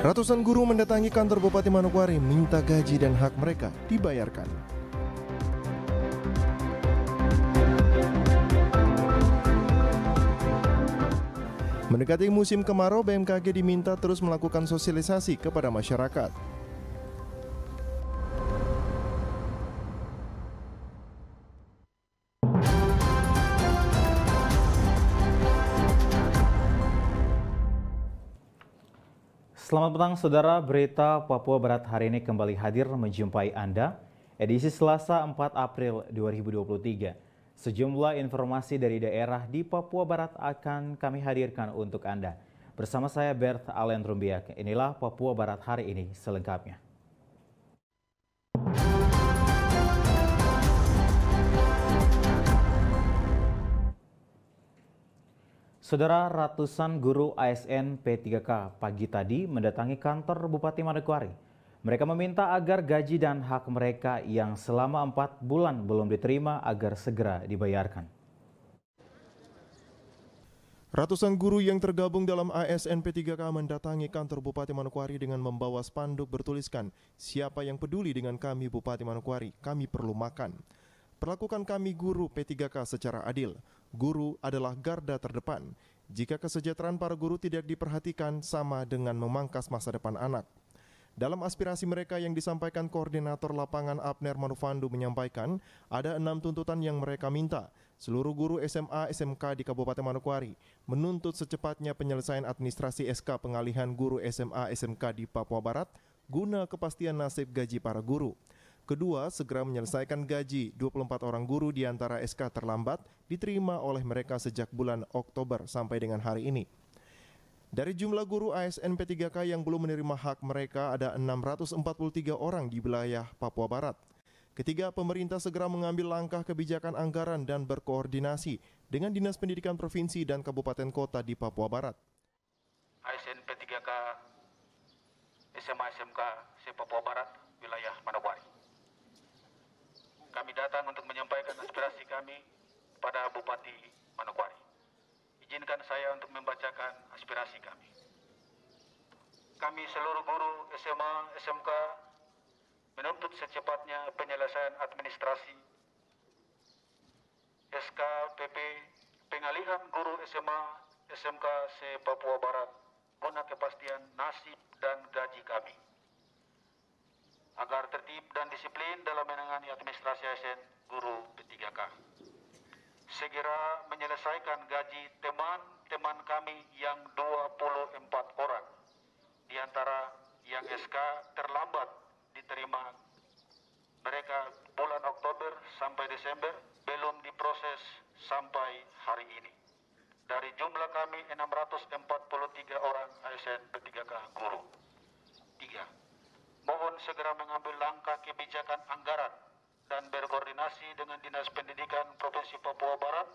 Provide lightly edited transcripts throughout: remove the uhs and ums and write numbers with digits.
Ratusan guru mendatangi kantor Bupati Manokwari minta gaji dan hak mereka dibayarkan. Mendekati musim kemarau, BMKG diminta terus melakukan sosialisasi kepada masyarakat. Selamat petang saudara, berita Papua Barat hari ini kembali hadir menjumpai Anda, edisi Selasa 4 April 2023. Sejumlah informasi dari daerah di Papua Barat akan kami hadirkan untuk Anda. Bersama saya Bert Alen Rumbiak, inilah Papua Barat hari ini selengkapnya. Saudara, ratusan guru ASN P3K pagi tadi mendatangi kantor Bupati Manokwari. Mereka meminta agar gaji dan hak mereka yang selama 4 bulan belum diterima agar segera dibayarkan. Ratusan guru yang tergabung dalam ASN P3K mendatangi kantor Bupati Manokwari dengan membawa spanduk bertuliskan, "Siapa yang peduli dengan kami Bupati Manokwari, kami perlu makan. Perlakukan kami guru P3K secara adil. Guru adalah garda terdepan. Jika kesejahteraan para guru tidak diperhatikan sama dengan memangkas masa depan anak." Dalam aspirasi mereka yang disampaikan Koordinator Lapangan Abner Manufandu menyampaikan, ada 6 tuntutan yang mereka minta. Seluruh guru SMA SMK di Kabupaten Manokwari menuntut secepatnya penyelesaian administrasi SK pengalihan guru SMA SMK di Papua Barat guna kepastian nasib gaji para guru. Kedua, segera menyelesaikan gaji 24 orang guru di antara SK terlambat diterima oleh mereka sejak bulan Oktober sampai dengan hari ini. Dari jumlah guru ASN P3K yang belum menerima hak mereka ada 643 orang di wilayah Papua Barat. Ketiga, pemerintah segera mengambil langkah kebijakan anggaran dan berkoordinasi dengan Dinas Pendidikan Provinsi dan Kabupaten Kota di Papua Barat. ASN P3K SMA SMK se-Papua Barat, wilayah Manokwari. Kami datang untuk menyampaikan aspirasi kami pada Bupati Manokwari. Izinkan saya untuk membacakan aspirasi kami. Kami seluruh guru SMA, SMK menuntut secepatnya penyelesaian administrasi SK PP pengalihan guru SMA, SMK se-Papua Barat guna kepastian nasib dan gaji kami. Agar tertib dan disiplin dalam menangani administrasi ASN guru P3K. Segera menyelesaikan gaji teman-teman kami yang 24 orang. Di antara yang SK terlambat diterima mereka bulan Oktober sampai Desember belum diproses sampai hari ini. Dari jumlah kami 643 orang ASN P3K guru. 3. Mohon segera mengambil langkah kebijakan anggaran dan berkoordinasi dengan Dinas Pendidikan Provinsi Papua Barat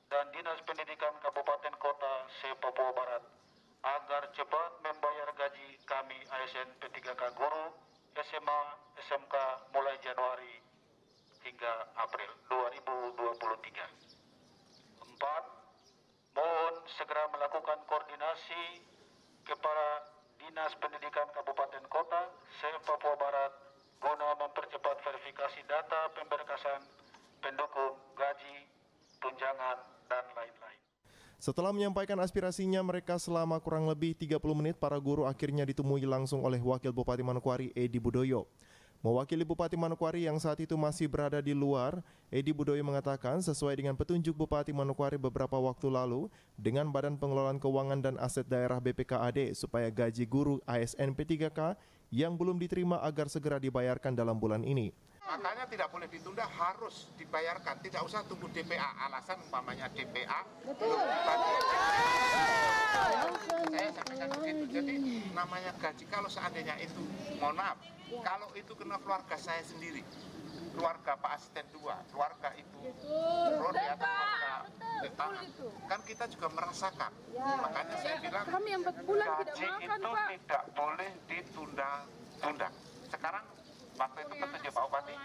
dan Dinas Pendidikan Kabupaten Kota se-Papua Barat agar cepat membayar gaji kami ASN P3K guru SMA SMK mulai Januari hingga April 2023. 4. Mohon segera melakukan koordinasi kepada Dinas Pendidikan Kabupaten Kota se-Papua Barat guna mempercepat verifikasi data pemberkasan pendukung gaji, tunjangan, dan lain-lain. Setelah menyampaikan aspirasinya mereka selama kurang lebih 30 menit, para guru akhirnya ditemui langsung oleh Wakil Bupati Manokwari Edi Budoyo. Mewakili Bupati Manokwari yang saat itu masih berada di luar, Edi Budoyo mengatakan sesuai dengan petunjuk Bupati Manokwari beberapa waktu lalu dengan Badan Pengelolaan Keuangan dan Aset Daerah BPKAD supaya gaji guru ASN P3K yang belum diterima agar segera dibayarkan dalam bulan ini. Makanya tidak boleh ditunda, harus dibayarkan. Tidak usah tunggu DPA. Alasan umpamanya DPA. Betul. Saya sampaikan begitu. Jadi namanya gaji kalau seandainya itu, mohon maaf, kalau itu kena keluarga saya sendiri, keluarga Pak Asisten 2, keluarga Ibu Rodi atau keluarga tetangga, kan kita juga merasakan. Makanya saya bilang kami yang 4 bulan gaji tidak makan, itu Pak. tidak boleh ditunda-tunda. Sekarang waktu itu petunjuk Pak Bupati.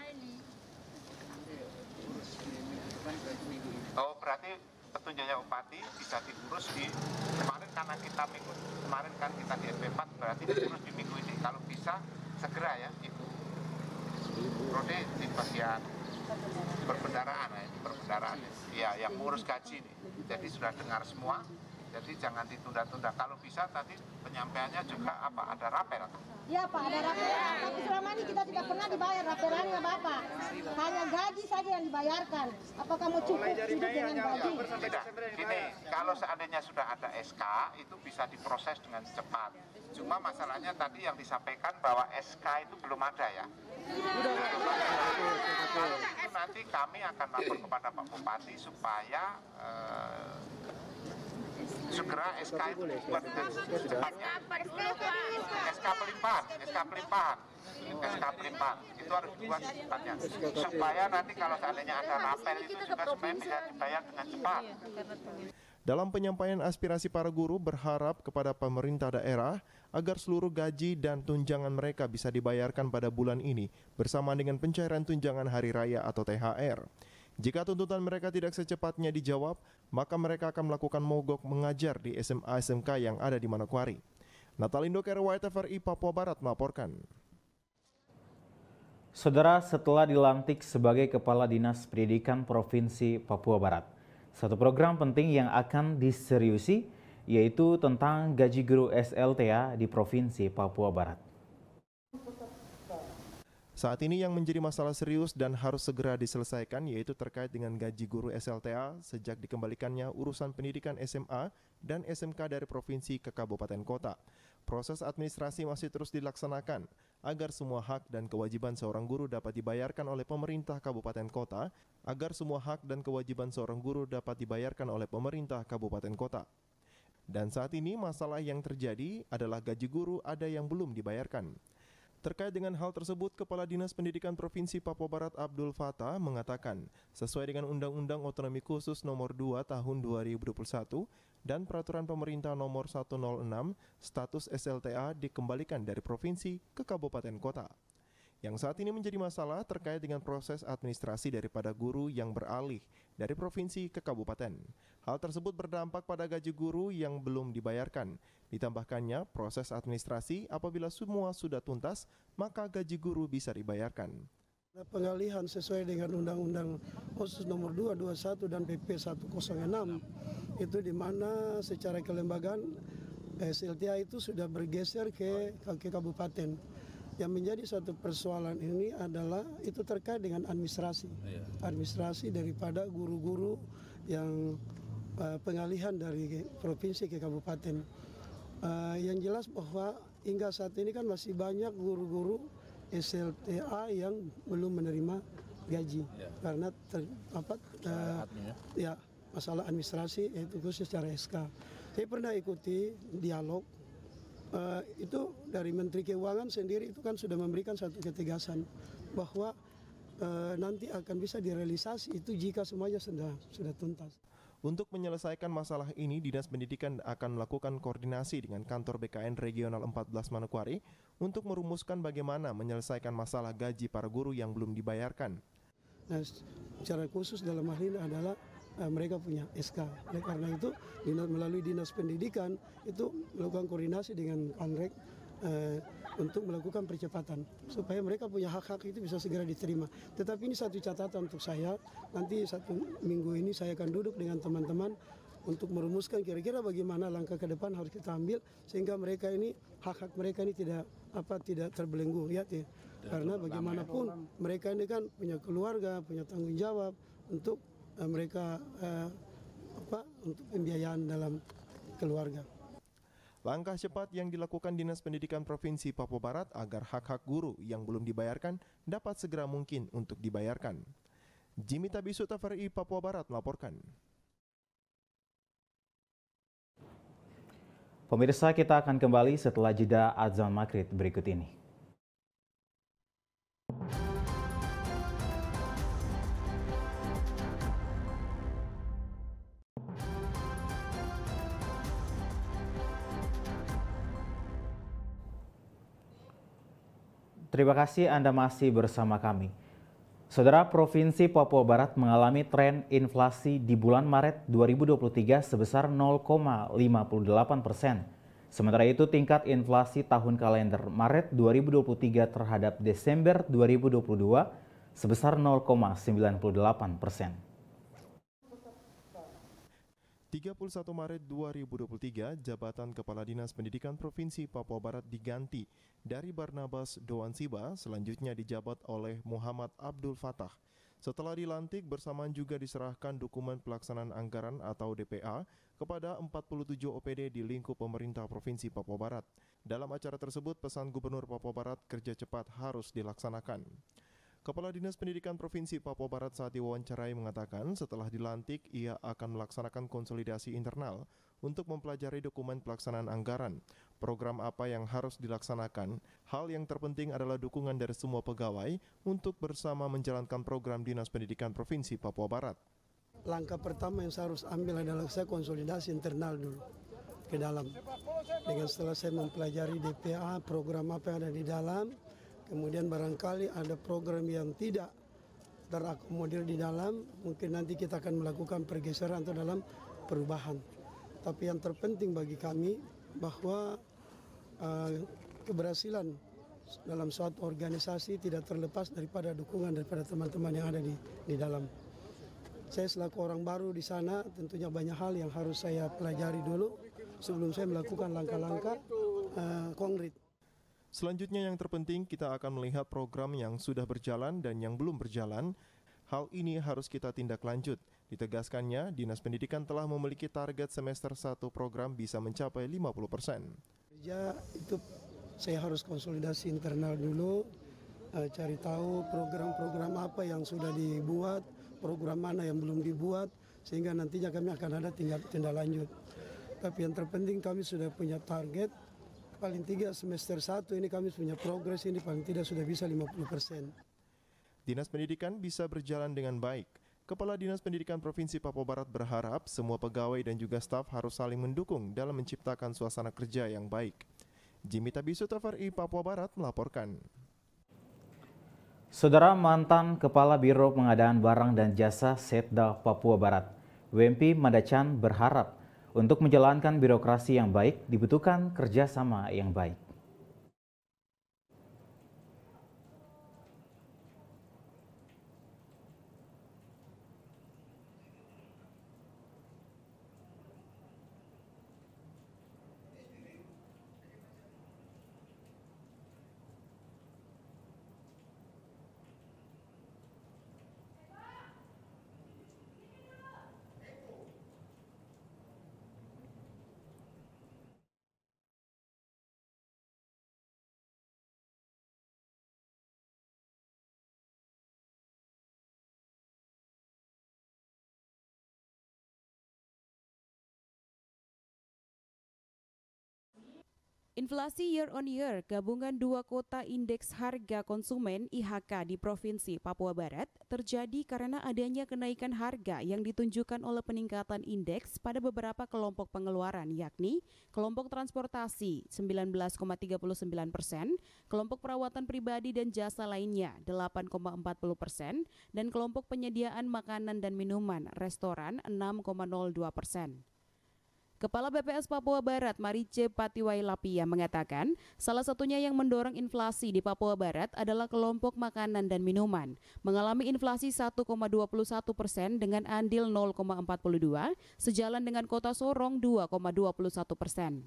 Oh berarti petunjuknya Bupati bisa diurus di kemarin, karena kita minggu kemarin kan kita di SP4, berarti diurus di minggu ini kalau bisa segera ya Ibu Rode di bagian perbendaraan ya, di perbendaraan ya, yang ngurus gaji nih. Jadi sudah dengar semua, jadi jangan ditunda-tunda. Kalau bisa tadi penyampaiannya juga apa, ada rapel? Iya Pak, ada rapelan, tapi selama ini kita tidak pernah dibayar rapelannya Bapak. Hanya gaji saja yang dibayarkan. Apakah mau cukup hidup dengan gaji? Tidak, gini, kalau seandainya sudah ada SK, itu bisa diproses dengan cepat. Cuma masalahnya tadi yang disampaikan bahwa SK itu belum ada ya. Kalau itu nanti kami akan lapor kepada Pak Bupati supaya segera SK itu dibuat dengan secepatnya. SK pelimpahan itu harus dibuat secepatnya supaya nanti kalau seandainya ada rapel itu juga supaya bisa dibayar dengan cepat. Dalam penyampaian aspirasi para guru berharap kepada pemerintah daerah agar seluruh gaji dan tunjangan mereka bisa dibayarkan pada bulan ini bersamaan dengan pencairan tunjangan hari raya atau THR. Jika tuntutan mereka tidak secepatnya dijawab, maka mereka akan melakukan mogok mengajar di SMA-SMK yang ada di Manokwari. Natalindo Kerwai TVRI Papua Barat melaporkan. Saudara, setelah dilantik sebagai Kepala Dinas Pendidikan Provinsi Papua Barat, satu program penting yang akan diseriusi yaitu tentang gaji guru SLTA di Provinsi Papua Barat. Saat ini yang menjadi masalah serius dan harus segera diselesaikan yaitu terkait dengan gaji guru SLTA sejak dikembalikannya urusan pendidikan SMA dan SMK dari provinsi ke kabupaten kota. Proses administrasi masih terus dilaksanakan agar semua hak dan kewajiban seorang guru dapat dibayarkan oleh pemerintah kabupaten kota, kabupaten kota. Dan saat ini masalah yang terjadi adalah gaji guru ada yang belum dibayarkan. Terkait dengan hal tersebut, Kepala Dinas Pendidikan Provinsi Papua Barat Abdul Fattah mengatakan, sesuai dengan Undang-Undang Otonomi Khusus Nomor 2 Tahun 2021 dan Peraturan Pemerintah Nomor 106, status SLTA dikembalikan dari provinsi ke kabupaten kota. Yang saat ini menjadi masalah terkait dengan proses administrasi daripada guru yang beralih dari provinsi ke kabupaten. Hal tersebut berdampak pada gaji guru yang belum dibayarkan. Ditambahkannya, proses administrasi apabila semua sudah tuntas, maka gaji guru bisa dibayarkan. Pengalihan sesuai dengan Undang-Undang Khusus Nomor 2, 21 dan PP 106 itu di mana secara kelembagaan SLTA itu sudah bergeser ke kabupaten. Yang menjadi satu persoalan ini adalah itu terkait dengan administrasi. Administrasi daripada guru-guru yang pengalihan dari provinsi ke kabupaten. Yang jelas bahwa hingga saat ini kan masih banyak guru-guru SLTA yang belum menerima gaji karena masalah administrasi yaitu khusus secara SK. Saya pernah ikuti dialog itu dari Menteri Keuangan sendiri itu kan sudah memberikan satu ketegasan bahwa nanti akan bisa direalisasi itu jika semuanya sudah tuntas. Untuk menyelesaikan masalah ini, Dinas Pendidikan akan melakukan koordinasi dengan kantor BKN Regional 14 Manokwari untuk merumuskan bagaimana menyelesaikan masalah gaji para guru yang belum dibayarkan. Nah, secara khusus dalam hal ini adalah mereka punya SK. Oleh karena itu, melalui Dinas Pendidikan itu melakukan koordinasi dengan Kanrek untuk melakukan percepatan supaya mereka punya hak-hak itu bisa segera diterima. Tetapi ini satu catatan untuk saya, nanti satu minggu ini saya akan duduk dengan teman-teman untuk merumuskan kira-kira bagaimana langkah ke depan harus kita ambil sehingga mereka ini hak-hak mereka ini tidak terbelenggu ya. Karena bagaimanapun mereka ini kan punya keluarga, punya tanggung jawab untuk mereka untuk pembiayaan dalam keluarga. Langkah cepat yang dilakukan Dinas Pendidikan Provinsi Papua Barat agar hak-hak guru yang belum dibayarkan dapat segera mungkin untuk dibayarkan. Jimmy Tabisu TVRI Papua Barat melaporkan. Pemirsa, kita akan kembali setelah jeda azan maghrib berikut ini. Terima kasih Anda masih bersama kami. Saudara, Provinsi Papua Barat mengalami tren inflasi di bulan Maret 2023 sebesar 0,58%. Sementara itu, tingkat inflasi tahun kalender Maret 2023 terhadap Desember 2022 sebesar 0,98%. 31 Maret 2023, jabatan Kepala Dinas Pendidikan Provinsi Papua Barat diganti dari Barnabas Doansiba, selanjutnya dijabat oleh Muhammad Abdul Fattah. Setelah dilantik, bersamaan juga diserahkan dokumen pelaksanaan anggaran atau DPA kepada 47 OPD di lingkup pemerintah Provinsi Papua Barat. Dalam acara tersebut, pesan Gubernur Papua Barat kerja cepat harus dilaksanakan. Kepala Dinas Pendidikan Provinsi Papua Barat saat diwawancarai mengatakan setelah dilantik ia akan melaksanakan konsolidasi internal untuk mempelajari dokumen pelaksanaan anggaran, program apa yang harus dilaksanakan. Hal yang terpenting adalah dukungan dari semua pegawai untuk bersama menjalankan program Dinas Pendidikan Provinsi Papua Barat. Langkah pertama yang saya harus ambil adalah saya konsolidasi internal dulu ke dalam. Dengan setelah saya mempelajari DPA, program apa yang ada di dalam, kemudian barangkali ada program yang tidak terakomodir di dalam, mungkin nanti kita akan melakukan pergeseran atau dalam perubahan. Tapi yang terpenting bagi kami bahwa keberhasilan dalam suatu organisasi tidak terlepas daripada dukungan daripada teman-teman yang ada di dalam. Saya selaku orang baru di sana tentunya banyak hal yang harus saya pelajari dulu sebelum saya melakukan langkah-langkah konkret. Selanjutnya yang terpenting kita akan melihat program yang sudah berjalan dan yang belum berjalan. Hal ini harus kita tindak lanjut. Ditegaskannya, Dinas Pendidikan telah memiliki target semester 1 program bisa mencapai 50%. Ya, itu saya harus konsolidasi internal dulu, cari tahu program-program apa yang sudah dibuat, program mana yang belum dibuat, sehingga nantinya kami akan ada tindak lanjut. Tapi yang terpenting kami sudah punya target. Paling tidak semester 1 ini kami punya progres ini paling tidak sudah bisa 50%. Dinas Pendidikan bisa berjalan dengan baik. Kepala Dinas Pendidikan Provinsi Papua Barat berharap semua pegawai dan juga staf harus saling mendukung dalam menciptakan suasana kerja yang baik. Jimmy Tabisu, TVRI Papua Barat melaporkan. Saudara, mantan Kepala Biro Pengadaan Barang dan Jasa Setda Papua Barat, Wempi Madacan berharap untuk menjalankan birokrasi yang baik dibutuhkan kerjasama yang baik. Inflasi year on year gabungan dua kota indeks harga konsumen IHK di Provinsi Papua Barat terjadi karena adanya kenaikan harga yang ditunjukkan oleh peningkatan indeks pada beberapa kelompok pengeluaran, yakni kelompok transportasi 19,39%, kelompok perawatan pribadi dan jasa lainnya 8,40%, dan kelompok penyediaan makanan dan minuman restoran 6,02%. Kepala BPS Papua Barat Marice Patiwailapia mengatakan salah satunya yang mendorong inflasi di Papua Barat adalah kelompok makanan dan minuman, mengalami inflasi 1,21% dengan andil 0,42, sejalan dengan Kota Sorong 2,21%.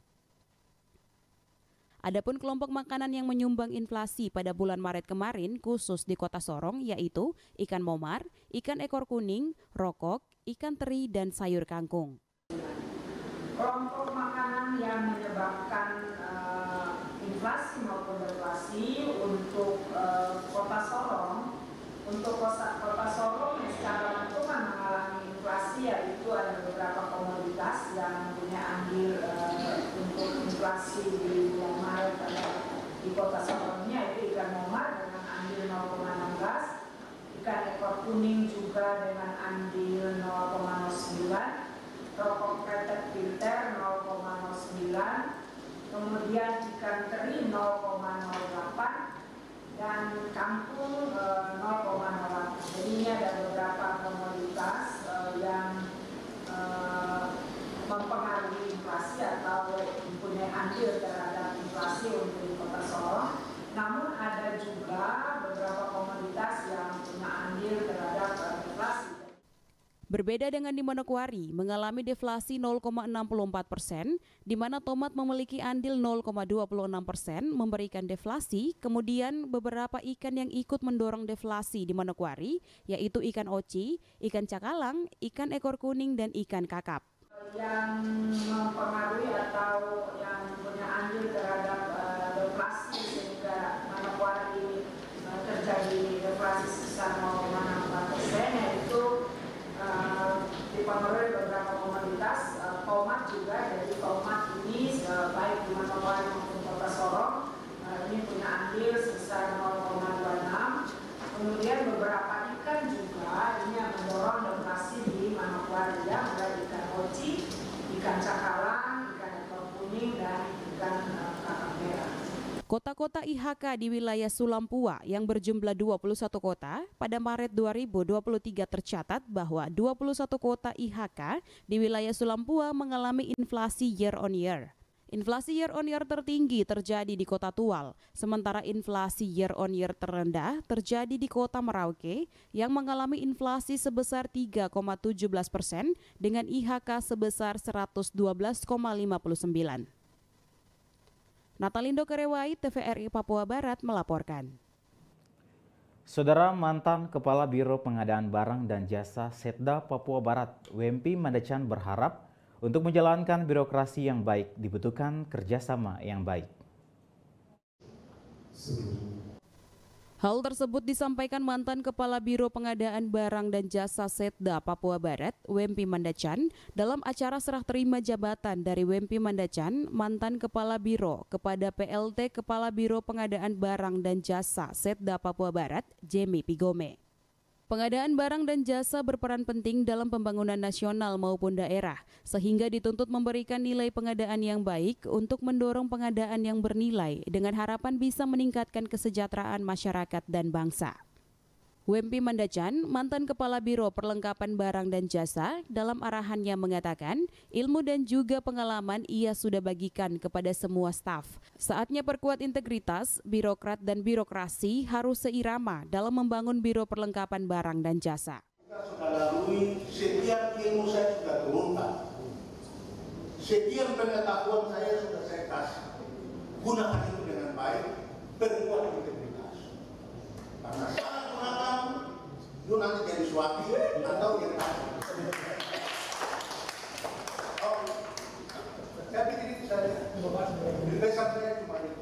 Adapun kelompok makanan yang menyumbang inflasi pada bulan Maret kemarin khusus di Kota Sorong yaitu ikan momar, ikan ekor kuning, rokok, ikan teri, dan sayur kangkung. Kelompok makanan yang menyebabkan inflasi maupun deflasi untuk Kota Sorong, Kota Sorong secara langsung mengalami inflasi, yaitu ada beberapa komoditas yang punya andil untuk inflasi di bulan Maret di Kota Sorongnya, yaitu ikan momar dengan andil 0,16, ikan ekor kuning juga dengan andil 0,09, rokok kretek filter 0,09, kemudian ikan teri 0,08, dan kangkung 0,08. ada beberapa komoditas yang mempengaruhi inflasi atau mempunyai andil terhadap inflasi untuk di Kota Sorong. Namun ada juga beberapa komoditas yang punya andil terhadap inflasi. Berbeda dengan di Manokwari, mengalami deflasi 0,64%, di mana tomat memiliki andil 0,26%, memberikan deflasi. Kemudian beberapa ikan yang ikut mendorong deflasi di Manokwari, yaitu ikan oci, ikan cakalang, ikan ekor kuning, dan ikan kakap. Yang mempengaruhi atau yang punya andil terhadap deflasi sehingga Manokwari terjadi deflasi sebesar 0,64%, yaitu dipengaruhi beberapa komoditas, tomat juga. Jadi tomat ini baik di Manokwari maupun Kota Sorong ini punya andil sebesar 0,26. Kemudian beberapa ikan juga ini yang mendorong deflasi di Manokwari, ya, mulai ikan oci, ikan cakalang, ikan ekor kuning, dan ikan kakap merah. Kota-kota IHK di wilayah Sulampua yang berjumlah 21 kota, pada Maret 2023 tercatat bahwa 21 kota IHK di wilayah Sulampua mengalami inflasi year on year. Inflasi year on year tertinggi terjadi di Kota Tual, sementara inflasi year on year terendah terjadi di Kota Merauke yang mengalami inflasi sebesar 3,17% dengan IHK sebesar 112,59. Natalindo Kerewai, TVRI Papua Barat melaporkan. Saudara, mantan Kepala Biro Pengadaan Barang dan Jasa Setda Papua Barat, Wempi Mandachan berharap untuk menjalankan birokrasi yang baik dibutuhkan kerjasama yang baik. Hal tersebut disampaikan mantan Kepala Biro Pengadaan Barang dan Jasa Setda Papua Barat, Wempi Mandachan, dalam acara serah terima jabatan dari Wempi Mandachan, mantan Kepala Biro, kepada PLT Kepala Biro Pengadaan Barang dan Jasa Setda Papua Barat, Jemi Pigome. Pengadaan barang dan jasa berperan penting dalam pembangunan nasional maupun daerah, sehingga dituntut memberikan nilai pengadaan yang baik untuk mendorong pengadaan yang bernilai dengan harapan bisa meningkatkan kesejahteraan masyarakat dan bangsa. Wempi Mandachan, mantan Kepala Biro Perlengkapan Barang dan Jasa, dalam arahannya mengatakan ilmu dan juga pengalaman ia sudah bagikan kepada semua staf. Saatnya perkuat integritas, birokrat dan birokrasi harus seirama dalam membangun Biro Perlengkapan Barang dan Jasa. Kita sudah lalui, setiap ilmu saya sudah turunkan. Setiap pengetahuan saya sudah saya kasih. Gunakan itu dengan baik, perkuat integritas. Karena salah gunakan, itu nanti jadi suami atau yang lain. Saya pikir itu saja. Pesan saya cuma itu.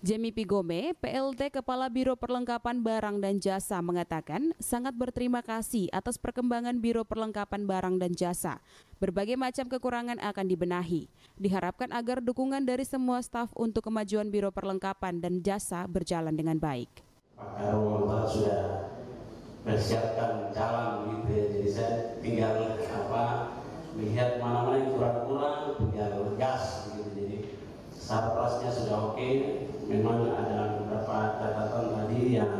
Jemi Pigome, PLT Kepala Biro Perlengkapan Barang dan Jasa mengatakan sangat berterima kasih atas perkembangan Biro Perlengkapan Barang dan Jasa. Berbagai macam kekurangan akan dibenahi. Diharapkan agar dukungan dari semua staf untuk kemajuan Biro Perlengkapan dan Jasa berjalan dengan baik. Pak Karwo sudah persiapkan jalan gitu ya, jadi saya tinggal melihat mana-mana yang kurang-kurang, tinggal gas gitu. Jadi sarprasnya sudah oke. Memang ada beberapa catatan tadi yang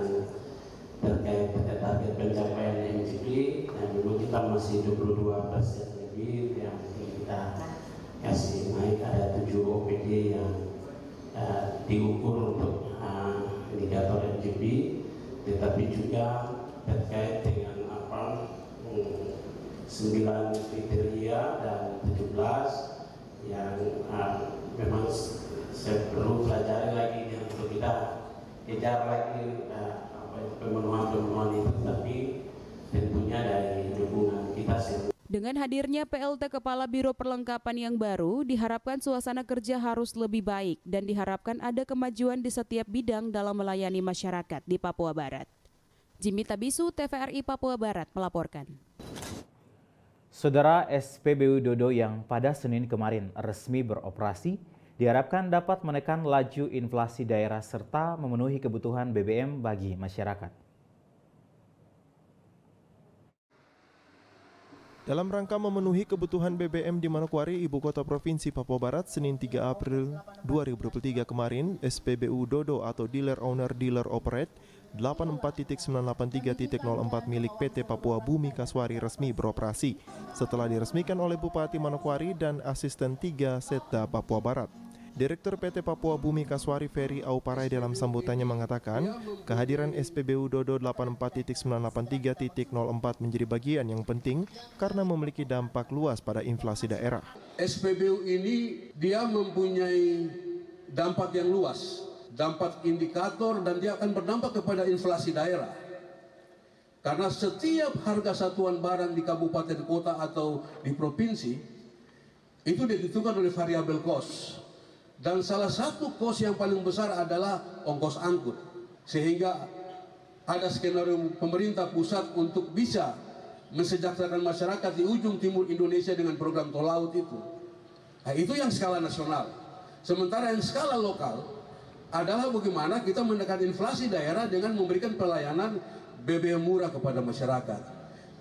terkait target pencapaian MGP, dan memang kita masih 22% lebih yang kita kasih naik. Ada 7 OPD yang diukur untuk indikator MGP, tetapi juga terkait dengan 9 kriteria dan 17 yang memang saya perlu pelajari lagi untuk kita kejar lagi pemenuhan itu, tapi tentunya dari dukungan kita sendiri. Dengan hadirnya PLT Kepala Biro Perlengkapan yang baru, diharapkan suasana kerja harus lebih baik dan diharapkan ada kemajuan di setiap bidang dalam melayani masyarakat di Papua Barat. Jimmy Tabisu, TVRI Papua Barat melaporkan. Saudara, SPBU Dodo yang pada Senin kemarin resmi beroperasi diharapkan dapat menekan laju inflasi daerah serta memenuhi kebutuhan BBM bagi masyarakat. Dalam rangka memenuhi kebutuhan BBM di Manokwari, Ibu Kota Provinsi Papua Barat, Senin 3 April 2023 kemarin, SPBU Dodo atau Dealer Owner Dealer Operate 84.983.04 milik PT Papua Bumi Kaswari resmi beroperasi setelah diresmikan oleh Bupati Manokwari dan Asisten 3 Setda Papua Barat. Direktur PT Papua Bumi Kaswari Ferry Auparai dalam sambutannya mengatakan, kehadiran SPBU Dodo 84.983.04 menjadi bagian yang penting karena memiliki dampak luas pada inflasi daerah. SPBU ini dia mempunyai dampak yang luas, dampak indikator, dan dia akan berdampak kepada inflasi daerah. Karena setiap harga satuan barang di kabupaten kota atau di provinsi itu ditentukan oleh variabel cost. Dan salah satu kos yang paling besar adalah ongkos angkut. Sehingga ada skenario pemerintah pusat untuk bisa mensejahterakan masyarakat di ujung timur Indonesia dengan program tol laut itu. Nah, itu yang skala nasional. Sementara yang skala lokal adalah bagaimana kita menekan inflasi daerah dengan memberikan pelayanan BBM murah kepada masyarakat.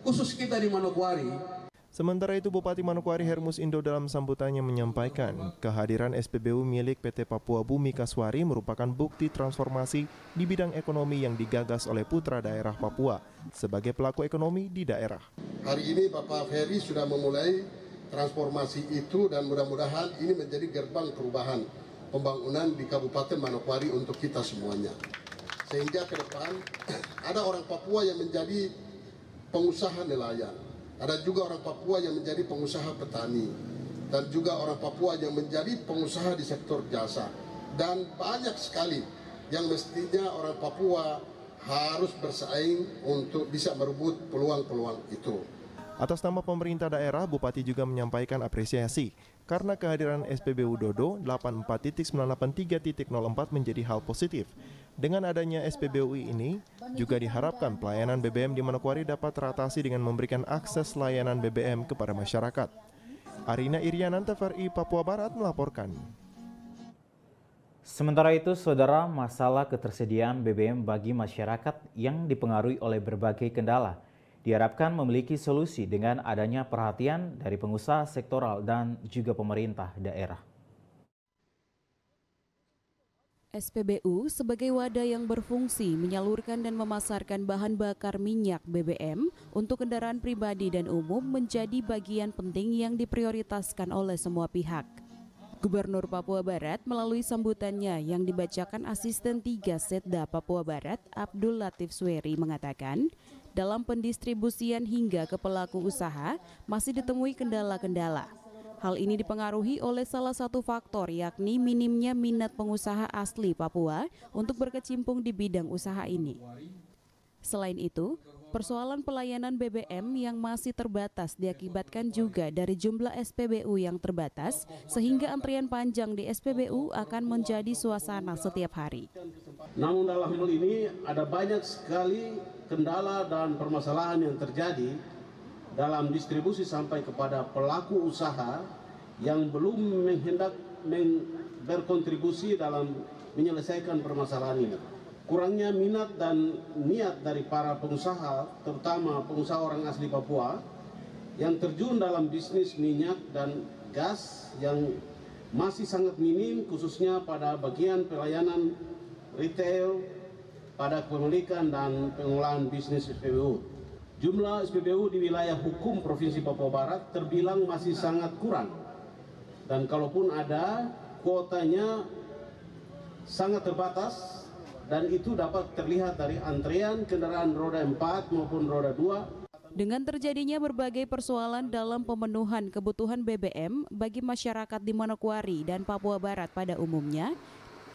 Khusus kita di Manokwari. Sementara itu, Bupati Manokwari Hermus Indo dalam sambutannya menyampaikan kehadiran SPBU milik PT Papua Bumi Kaswari merupakan bukti transformasi di bidang ekonomi yang digagas oleh putra daerah Papua sebagai pelaku ekonomi di daerah. Hari ini Bapak Ferry sudah memulai transformasi itu dan mudah-mudahan ini menjadi gerbang perubahan pembangunan di Kabupaten Manokwari untuk kita semuanya. Sehingga ke depan ada orang Papua yang menjadi pengusaha nelayan. Ada juga orang Papua yang menjadi pengusaha petani, dan juga orang Papua yang menjadi pengusaha di sektor jasa. Dan banyak sekali yang mestinya orang Papua harus bersaing untuk bisa merebut peluang-peluang itu. Atas nama pemerintah daerah, Bupati juga menyampaikan apresiasi karena kehadiran SPBU Dodo 84.983.04 menjadi hal positif. Dengan adanya SPBU ini, juga diharapkan pelayanan BBM di Manokwari dapat teratasi dengan memberikan akses layanan BBM kepada masyarakat. Arina Irianan, TVRI Papua Barat melaporkan. Sementara itu, saudara, masalah ketersediaan BBM bagi masyarakat yang dipengaruhi oleh berbagai kendala diharapkan memiliki solusi dengan adanya perhatian dari pengusaha sektoral dan juga pemerintah daerah. SPBU sebagai wadah yang berfungsi menyalurkan dan memasarkan bahan bakar minyak BBM untuk kendaraan pribadi dan umum menjadi bagian penting yang diprioritaskan oleh semua pihak. Gubernur Papua Barat melalui sambutannya yang dibacakan Asisten 3 Setda Papua Barat Abdul Latif Sweri mengatakan, dalam pendistribusian hingga ke pelaku usaha masih ditemui kendala-kendala. Hal ini dipengaruhi oleh salah satu faktor, yakni minimnya minat pengusaha asli Papua untuk berkecimpung di bidang usaha ini. Selain itu, persoalan pelayanan BBM yang masih terbatas diakibatkan juga dari jumlah SPBU yang terbatas, sehingga antrian panjang di SPBU akan menjadi suasana setiap hari. Namun dalam hal ini ada banyak sekali kendala dan permasalahan yang terjadi dalam distribusi sampai kepada pelaku usaha yang belum hendak berkontribusi dalam menyelesaikan permasalahan ini. Kurangnya minat dan niat dari para pengusaha, terutama pengusaha orang asli Papua, yang terjun dalam bisnis minyak dan gas yang masih sangat minim, khususnya pada bagian pelayanan retail, pada kepemilikan dan pengolahan bisnis SPBU. Jumlah SPBU di wilayah hukum Provinsi Papua Barat terbilang masih sangat kurang. Dan kalaupun ada, kuotanya sangat terbatas, dan itu dapat terlihat dari antrean kendaraan roda 4 maupun roda 2. Dengan terjadinya berbagai persoalan dalam pemenuhan kebutuhan BBM bagi masyarakat di Manokwari dan Papua Barat pada umumnya,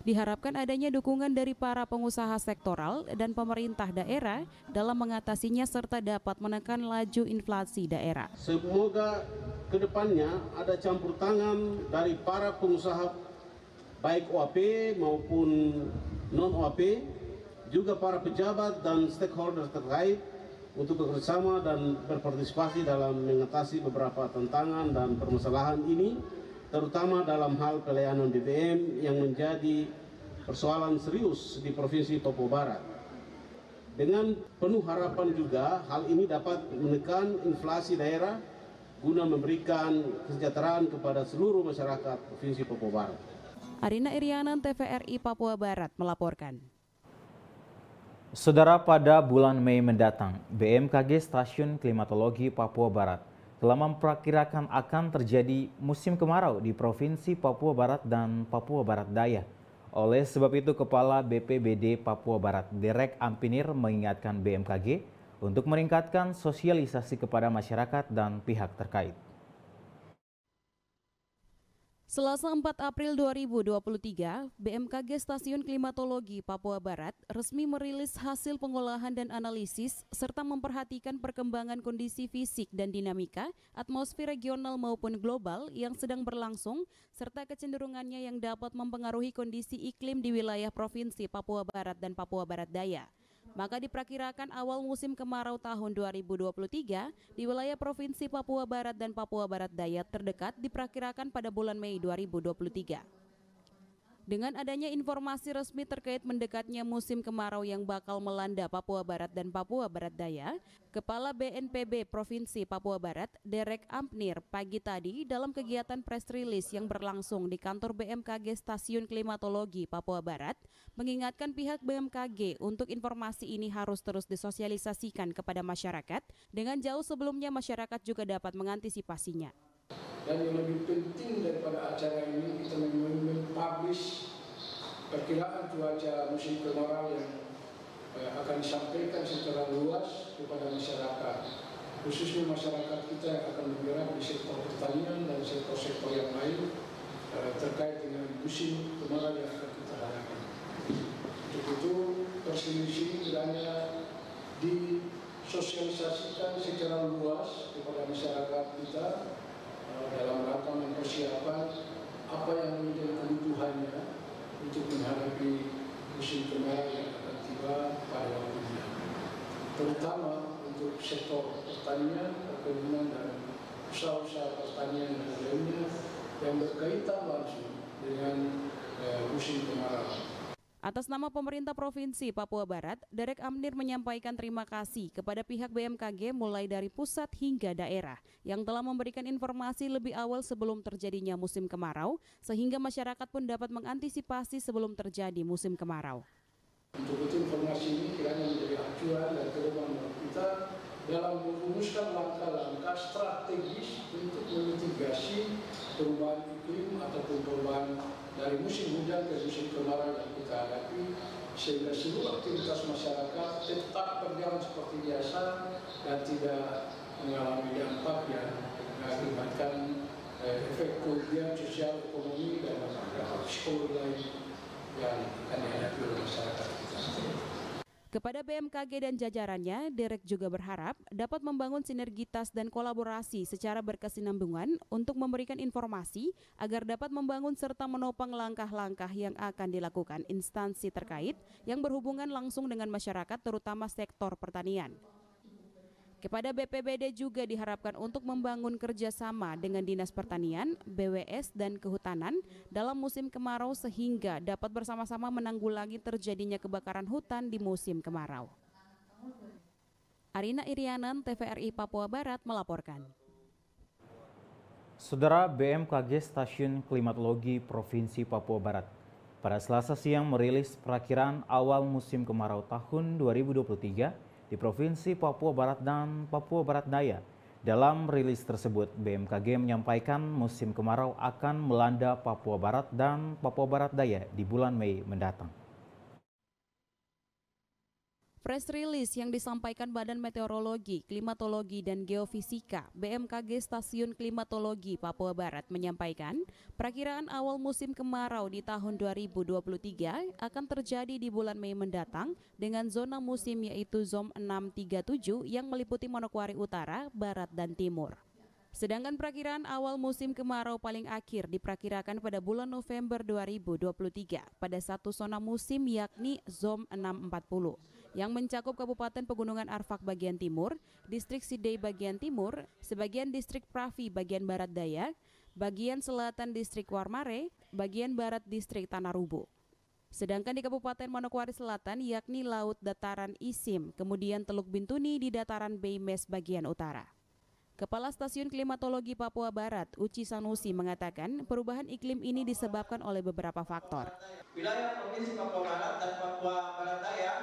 diharapkan adanya dukungan dari para pengusaha sektoral dan pemerintah daerah dalam mengatasinya serta dapat menekan laju inflasi daerah. Semoga ke depannya ada campur tangan dari para pengusaha baik OAP maupun non-OAP, juga para pejabat dan stakeholder terkait untuk bekerjasama dan berpartisipasi dalam mengatasi beberapa tantangan dan permasalahan ini, terutama dalam hal pelayanan BBM yang menjadi persoalan serius di Provinsi Papua Barat. Dengan penuh harapan juga hal ini dapat menekan inflasi daerah guna memberikan kesejahteraan kepada seluruh masyarakat Provinsi Papua Barat. Arina Irianan, TVRI Papua Barat melaporkan. Saudara, pada bulan Mei mendatang, BMKG Stasiun Klimatologi Papua Barat telah memperkirakan akan terjadi musim kemarau di Provinsi Papua Barat dan Papua Barat Daya. Oleh sebab itu, Kepala BPBD Papua Barat, Derek Ampinir, mengingatkan BMKG untuk meningkatkan sosialisasi kepada masyarakat dan pihak terkait. Selasa 4 April 2023, BMKG Stasiun Klimatologi Papua Barat resmi merilis hasil pengolahan dan analisis serta memperhatikan perkembangan kondisi fisik dan dinamika atmosfer regional maupun global yang sedang berlangsung serta kecenderungannya yang dapat mempengaruhi kondisi iklim di wilayah Provinsi Papua Barat dan Papua Barat Daya. Maka diperkirakan awal musim kemarau tahun 2023 di wilayah Provinsi Papua Barat dan Papua Barat Daya terdekat diperkirakan pada bulan Mei 2023. Dengan adanya informasi resmi terkait mendekatnya musim kemarau yang bakal melanda Papua Barat dan Papua Barat Daya, Kepala BNPB Provinsi Papua Barat, Derek Ampinir, pagi tadi dalam kegiatan press release yang berlangsung di kantor BMKG Stasiun Klimatologi Papua Barat, mengingatkan pihak BMKG untuk informasi ini harus terus disosialisasikan kepada masyarakat dengan jauh sebelumnya masyarakat juga dapat mengantisipasinya. Dan yang lebih penting daripada acara ini, kita mempublish perkiraan cuaca musim kemarau yang akan disampaikan secara luas kepada masyarakat, khususnya masyarakat kita yang akan bergerak di sektor pertanian dan sektor-sektor yang lain terkait dengan musim kemarau yang akan kita hadapi. Untuk itu, perselisihan kiranya disosialisasikan secara luas kepada masyarakat kita dalam rangka mempersiapkan apa yang menjadi kebutuhannya untuk menghadapi musim kemarau yang akan tiba pada waktunya, terutama untuk sektor pertanian, perkebunan dan usaha-usaha pertanian dan lainnya yang berkaitan langsung dengan musim kemarau. Atas nama pemerintah Provinsi Papua Barat, Derek Ampinir menyampaikan terima kasih kepada pihak BMKG mulai dari pusat hingga daerah yang telah memberikan informasi lebih awal sebelum terjadinya musim kemarau, sehingga masyarakat pun dapat mengantisipasi sebelum terjadi musim kemarau. Untuk itu informasi ini kiranya menjadi acuan dan pedoman kita dalam merumuskan langkah-langkah strategis untuk memitigasi perubahan iklim ataupun perubahan dari musim hujan ke musim kemarau yang kita hadapi, sehingga seluruh aktivitas masyarakat tetap berjalan seperti biasa dan tidak mengalami dampak yang mengakibatkan efek kerugian sosial, ekonomi dan psikologi lain yang akan dihadapi oleh masyarakat kita. Kepada BMKG dan jajarannya, Derek juga berharap dapat membangun sinergitas dan kolaborasi secara berkesinambungan untuk memberikan informasi agar dapat membangun serta menopang langkah-langkah yang akan dilakukan instansi terkait yang berhubungan langsung dengan masyarakat, terutama sektor pertanian. Kepada BPBD juga diharapkan untuk membangun kerjasama dengan Dinas Pertanian, BWS, dan Kehutanan dalam musim kemarau sehingga dapat bersama-sama menanggulangi terjadinya kebakaran hutan di musim kemarau. Arina Irianan, TVRI Papua Barat melaporkan. Saudara, BMKG Stasiun Klimatologi Provinsi Papua Barat pada Selasa siang merilis perakiraan awal musim kemarau tahun 2023 di Provinsi Papua Barat dan Papua Barat Daya. Dalam rilis tersebut, BMKG menyampaikan musim kemarau akan melanda Papua Barat dan Papua Barat Daya di bulan Mei mendatang. Press release yang disampaikan Badan Meteorologi, Klimatologi, dan Geofisika BMKG Stasiun Klimatologi Papua Barat menyampaikan perakiraan awal musim kemarau di tahun 2023 akan terjadi di bulan Mei mendatang dengan zona musim yaitu zon 637 yang meliputi Manokwari Utara, Barat, dan Timur. Sedangkan perakiraan awal musim kemarau paling akhir diperkirakan pada bulan November 2023 pada satu zona musim yakni zon 640 yang mencakup Kabupaten Pegunungan Arfak bagian timur, Distrik Sidey bagian timur, sebagian Distrik Pravi bagian barat daya, bagian selatan Distrik Warmare, bagian barat Distrik Tanah Rubu. Sedangkan di Kabupaten Manokwari Selatan yakni Laut Dataran Isim, kemudian Teluk Bintuni di Dataran Beimes bagian utara. Kepala Stasiun Klimatologi Papua Barat, Uci Sanusi, mengatakan perubahan iklim ini disebabkan oleh beberapa faktor. Wilayah Provinsi Papua Barat dan Papua Barat Daya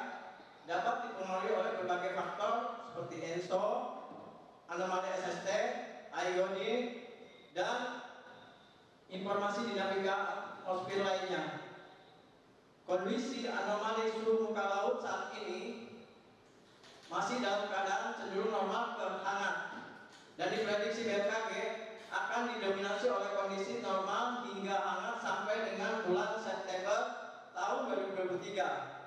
dapat dipengaruhi oleh berbagai faktor seperti ENSO, anomali SST, iodin, dan informasi dinamika atmosfer lainnya. Kondisi anomali suhu muka laut saat ini masih dalam keadaan cenderung normal ke hangat, dan diprediksi BMKG akan didominasi oleh kondisi normal hingga hangat sampai dengan bulan September tahun 2023.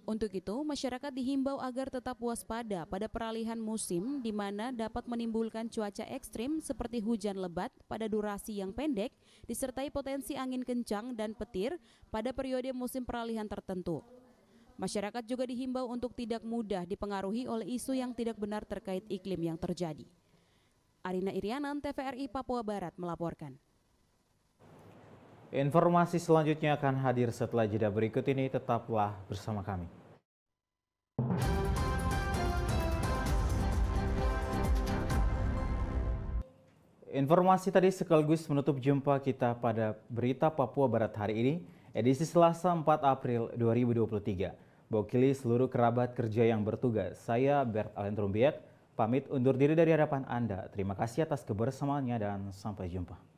Untuk itu, masyarakat dihimbau agar tetap waspada pada peralihan musim di mana dapat menimbulkan cuaca ekstrim seperti hujan lebat pada durasi yang pendek, disertai potensi angin kencang dan petir pada periode musim peralihan tertentu. Masyarakat juga dihimbau untuk tidak mudah dipengaruhi oleh isu yang tidak benar terkait iklim yang terjadi. Arina Irianan, TVRI Papua Barat melaporkan. Informasi selanjutnya akan hadir setelah jeda berikut ini, tetaplah bersama kami. Informasi tadi sekaligus menutup jumpa kita pada Berita Papua Barat hari ini, edisi Selasa 4 April 2023. Mewakili seluruh kerabat kerja yang bertugas, saya Bert Alen Trumbiet, pamit undur diri dari hadapan Anda. Terima kasih atas kebersamaannya dan sampai jumpa.